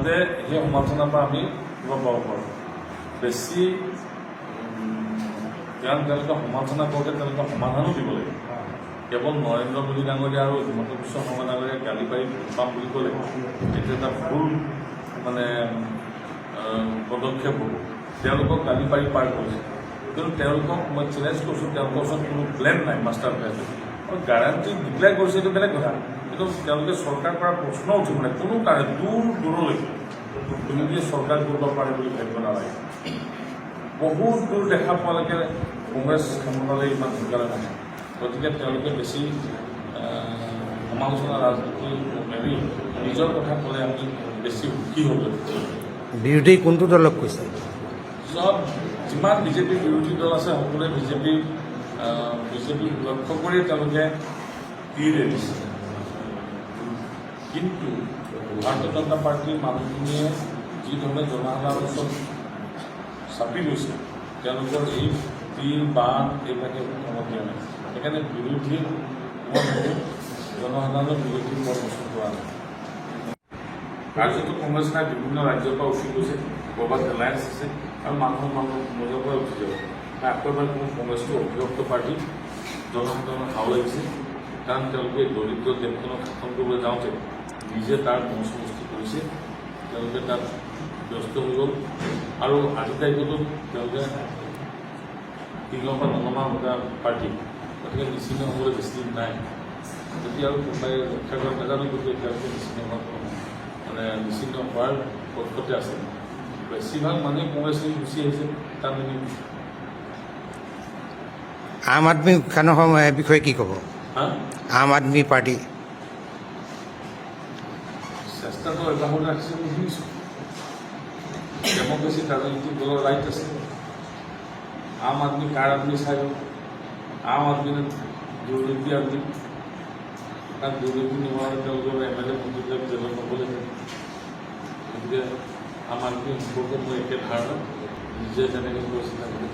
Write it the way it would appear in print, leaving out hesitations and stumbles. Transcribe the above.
যাতে সেই সমালোচনাৰ পৰা আমি কিবা পাব পাৰোঁ বেছি তেওঁলোকে সমালোচনা কৰোঁতে তেওঁলোকে সমাধানো দিব লাগে কেৱল নৰেন্দ্ৰ মোদী ডাঙৰীয়া আৰু হিমন্ত বিশ্ব শৰ্মা ডাঙৰীয়াই গালি পাৰি পাম বুলি ক'লে এইটো এটা ভুল মানে পদক্ষেপ হ'ব তেওঁলোকক গালি পাৰি পাৰ কৰিছে কিন্তু তেওঁলোকক মই চেলেঞ্জ কৰিছোঁ তেওঁলোকৰ ওচৰত কোনো প্লেন নাই মাষ্টাৰ প্লেন আৰু গেৰাণ্টি ডিক্লেয়াৰ কৰিছে এইটো বেলেগ কথা কিন্তু তেওঁলোকে চৰকাৰ কৰাৰ প্ৰশ্ন উঠিব নাই কোনো কাৰণে দূৰলৈকে তুমি যে চৰকাৰ কৰিব পাৰে বুলি ভাবিব নালাগে বহুত দূৰ দেখা পোৱালৈকে কংগ্ৰেছ ক্ষমতালৈ ইমান সোনকালে নাহে গতিকে তেওঁলোকে বেছি সমালোচনা ৰাজনীতি এৰি নিজৰ কথা ক'লে আমি বেছি সুখী হ'ব বিৰোধী কোনটো দলক কৈছে চব যিমান বিজেপিৰ বিৰোধী দল আছে সকলোৱে বিজেপিক লক্ষ্য কৰি তেওঁলোকে তীৰ এৰিছে কিন্তু ভাৰতীয় জনতা পাৰ্টীৰ মানুহখিনিয়ে যিধৰণে জনসাধাৰণৰ ওচৰত চাপি গৈছে তেওঁলোকৰ এই তীৰ বান এইবিলাকে কামত দিয়া নাই সেইকাৰণে বিৰোধী জনসাধাৰণৰ বিৰোধী বৰ বস্তু কৰা নাই কাৰ্যটো কংগ্ৰেছ নাই বিভিন্ন ৰাজ্যৰ পৰা উঠি গৈছে ক'ৰবাত এলায়েন্স আছে আৰু মানুহৰ মাজৰ পৰা উঠি যাব আকৌ এবাৰ কোনো কংগ্ৰেছটো অভিভক্ত পাৰ্টি জনসাধাৰণৰ হাও লাগিছে কাৰণ তেওঁলোকে দৰিদ্ৰ দেশখনক শাসন কৰিবলৈ যাওঁতে নিজে তাৰ মনস্বস্তি কৰিছে তেওঁলোকে তাত ব্যস্ত হৈ গ'ল আৰু আজিৰ তাৰিখতো তেওঁলোকে তিনিৰ পৰা নমা এটা পাৰ্টি গতিকে নিশ্চিন্ত হ'বলৈ বেছি দিন নাই যদি আৰু কোনোবাই ৰক্ষা কৰা নাজানো গতিকে তেওঁলোকে নিশ্চিন্ত মানে নিশ্চিন্ত হোৱাৰ পক্ষতে আছে বেছিভাগ মানুহে কংগ্ৰেছ গুচি আহিছে তাত নিমিছে আম আদমি খানৰ বিষয়ে কি ক'ব আম আদমি পাৰ্টি চেষ্টাটো অব্যাহত ৰাখিছে বুলি শুনিছোঁ ডেমক্ৰেচিত ৰাজনৈতিক দলৰ ৰাইট আছে আম আদমি কাৰ আদমি চাই লওক আম আদমি দুৰ্নীতি আদমি তাত দুৰ্নীতি নোহোৱাকৈ তেওঁলোকৰ এম এল এ মন্ত্ৰীবিলাক জেলত নগ'লে গতিকে আম আদমি সম্পৰ্কে মোৰ একে ধাৰণা নিজে যেনেকৈ কৈছে তেনেকৈ